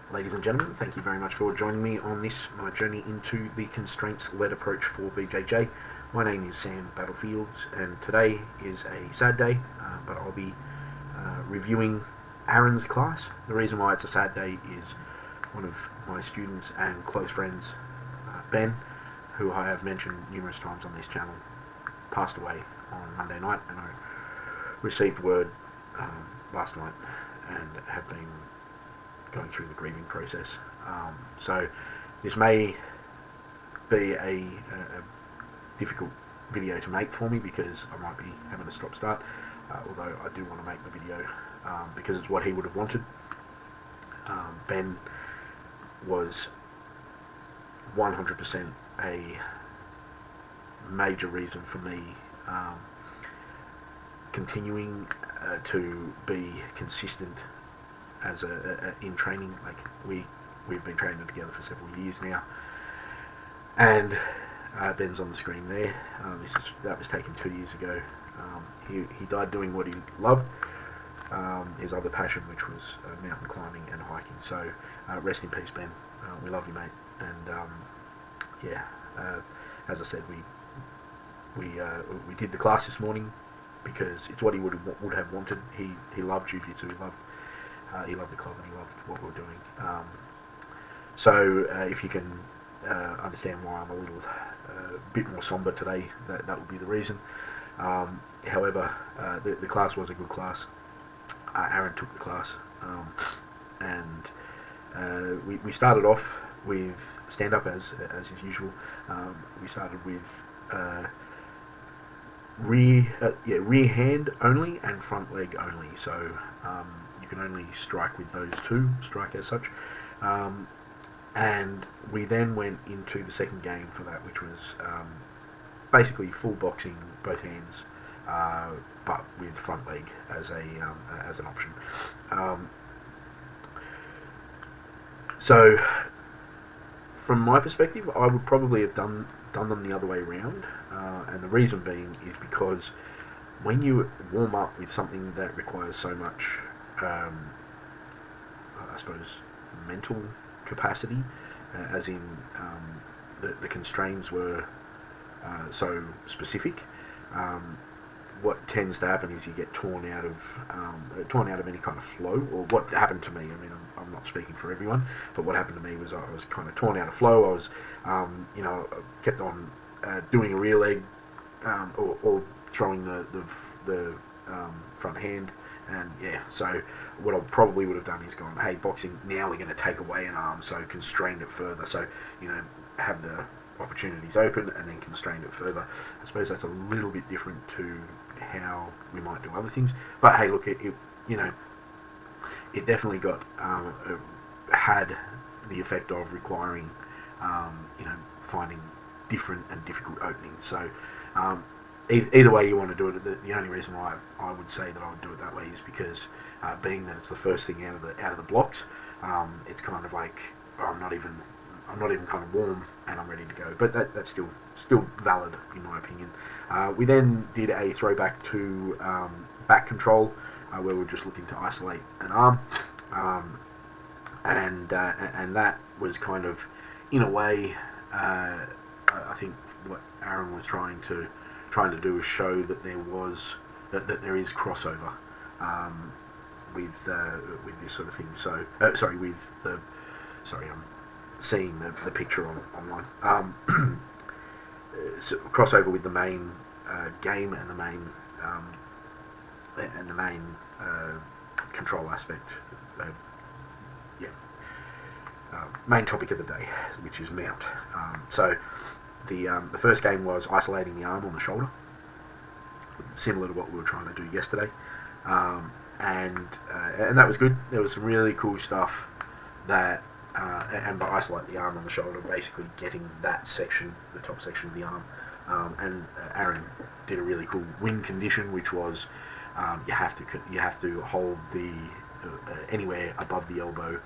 Ladies and gentlemen, thank you very much for joining me on this, my journey into the constraints-led approach for BJJ. My name is Sam Battlefields, and today is a sad day, but I'll be reviewing Aaron's class. The reason why it's a sad day is one of my students and close friends, Ben, who I have mentioned numerous times on this channel, passed away on Monday night, and I received word last night and have been going through the grieving process. So this may be a difficult video to make for me because I might be having a stop-start, although I do want to make the video because it's what he would have wanted. Ben was 100% a major reason for me continuing to be consistent as in training. Like we've been training together for several years now, and Ben's on the screen there. That was taken 2 years ago. He died doing what he loved, his other passion, which was mountain climbing and hiking. So rest in peace, Ben. We love you, mate. And as I said, we did the class this morning because it's what he would have wanted. He loved jiu-jitsu. He loved the club, and he loved what we were doing. So if you can understand why I'm a little bit more somber today, that would be the reason. However, the class was a good class. Aaron took the class, and we started off with stand-up as is usual. We started with rear hand only and front leg only. So you can only strike with those two, strike as such. And we then went into the second game for that, which was basically full boxing, both hands, but with front leg as an option. So from my perspective, I would probably have done them the other way around, and the reason being is because when you warm up with something that requires so much, I suppose, mental capacity, as in the constraints were so specific, what tends to happen is you get torn out of any kind of flow. Or what happened to me, I mean, I'm not speaking for everyone, but what happened to me was I was kind of torn out of flow. I was, kept on doing a rear leg, or throwing the front hand. And so what I probably would have done is gone, hey, boxing, now we're going to take away an arm, so constrain it further. So, have the opportunities open and then constrain it further. I suppose that's a little bit different to how we might do other things. But hey, look, it definitely had the effect of requiring, finding different and difficult openings. So, either way you want to do it, the only reason why I would say that I would do it that way is because, being that it's the first thing out of the blocks, it's kind of like I'm not even kind of warm and I'm ready to go. But that's still valid in my opinion. We then did a throwback to back control, where we're just looking to isolate an arm, and that was kind of, in a way, I think what Aaron was trying to do is show that that there is crossover with this sort of thing. So I'm seeing the picture online. So crossover with the main game and the main control aspect. Main topic of the day, which is mount. So the first game was isolating the arm on the shoulder, similar to what we were trying to do yesterday, and that was good. There was some really cool stuff that, and by isolate the arm on the shoulder, basically getting that section, the top section of the arm, and Aaron did a really cool win condition, which was you have to hold the anywhere above the elbow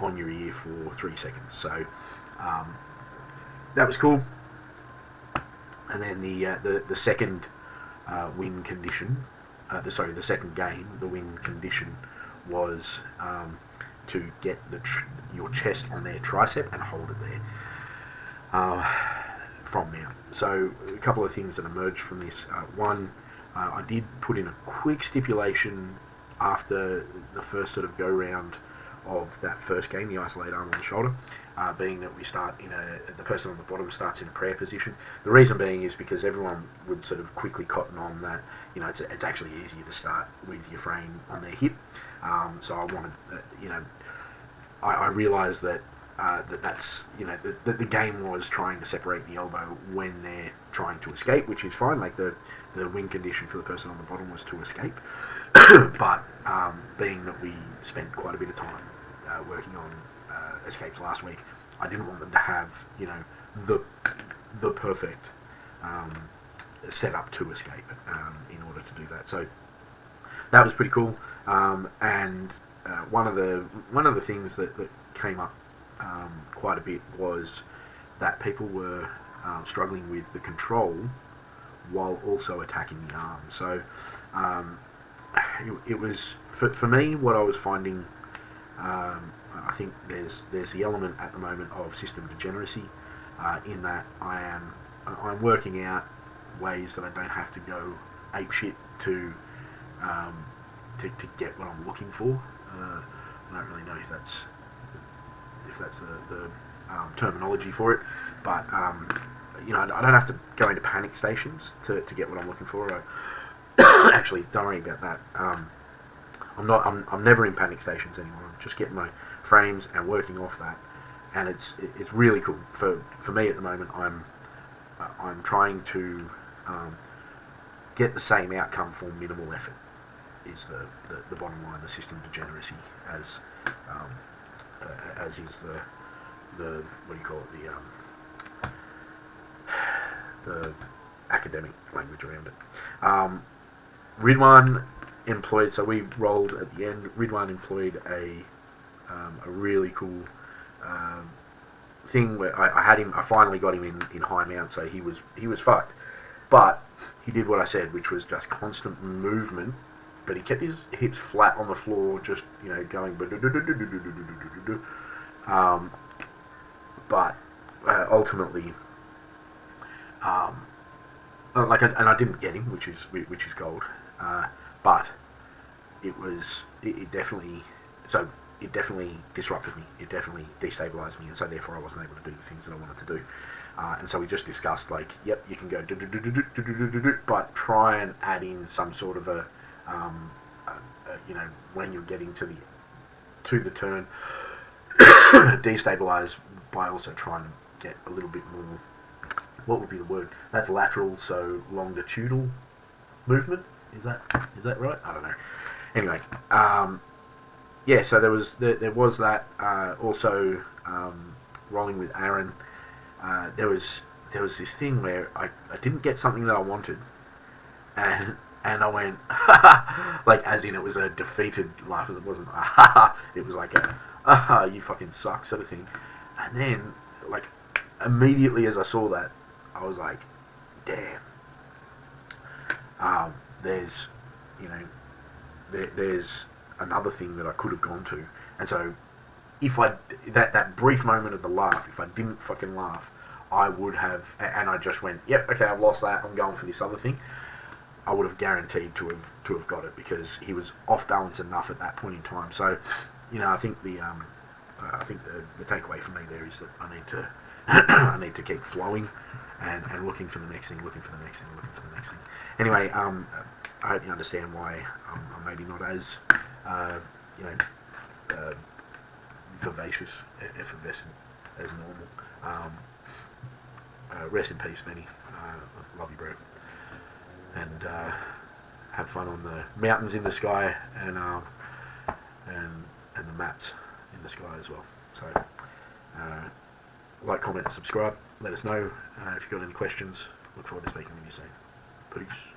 on your ear for 3 seconds. So that was cool. And then the second win condition, the second game, the win condition was to get your chest on their tricep and hold it there from now. So a couple of things that emerged from this. One, I did put in a quick stipulation after the first sort of go round of that first game, the isolate arm on the shoulder, being that we start the person on the bottom starts in a prayer position. The reason being is because everyone would sort of quickly cotton on that, it's actually easier to start with your frame on their hip. So I wanted, I realised that that's that the game was trying to separate the elbow when they're trying to escape, which is fine. Like the win condition for the person on the bottom was to escape, but being that we spent quite a bit of time working on escapes last week, I didn't want them to have the perfect setup to escape in order to do that. So that was pretty cool. And one of the things that came up quite a bit was that people were struggling with the control while also attacking the arm. So it was for me what I was finding. I think there's the element at the moment of system degeneracy in that I'm working out ways that I don't have to go apeshit to get what I'm looking for. I don't really know if that's the terminology for it, but I don't have to go into panic stations to get what I'm looking for. Actually, don't worry about that. I'm never in panic stations anymore. I'm just getting my frames and working off that, and it's really cool. For me at the moment, I'm trying to get the same outcome for minimal effort. Is the bottom line. The system degeneracy as is the what do you call it, the academic language around it. Ridwan employed, so we rolled at the end. Ridwan employed a really cool thing where I finally got him in high mount, so he was fucked, but he did what I said, which was just constant movement, but he kept his hips flat on the floor, just going. But ultimately, and I didn't get him, which is gold. But it definitely disrupted me. It definitely destabilized me, and so therefore I wasn't able to do the things that I wanted to do. And so we just discussed, yep, you can go but try and add in some sort of a when you're getting to the turn, destabilize by also trying to get a little bit more. What would be the word? That's lateral, so longitudinal movement. Is that right? I don't know. Anyway, so there was that. Also, rolling with Aaron, there was this thing where I didn't get something that I wanted, and I went as in it was a defeated laugh. It wasn't it was like a you fucking suck sort of thing. And then immediately as I saw that, I was like, damn. There's there's another thing that I could have gone to, and so if that brief moment of the laugh, if I didn't fucking laugh, I would have, and I just went, yep, okay, I've lost that, I'm going for this other thing. I would have guaranteed to have got it, because he was off balance enough at that point in time. So, I think the takeaway for me there is that I need to I need to keep flowing and looking for the next thing. Anyway, I hope you understand why I'm maybe not as vivacious, effervescent as normal. Rest in peace, Benny. Love you, bro. And have fun on the mountains in the sky and the mats in the sky as well. So, like, comment, and subscribe. Let us know if you've got any questions. Look forward to speaking with you soon. Peace.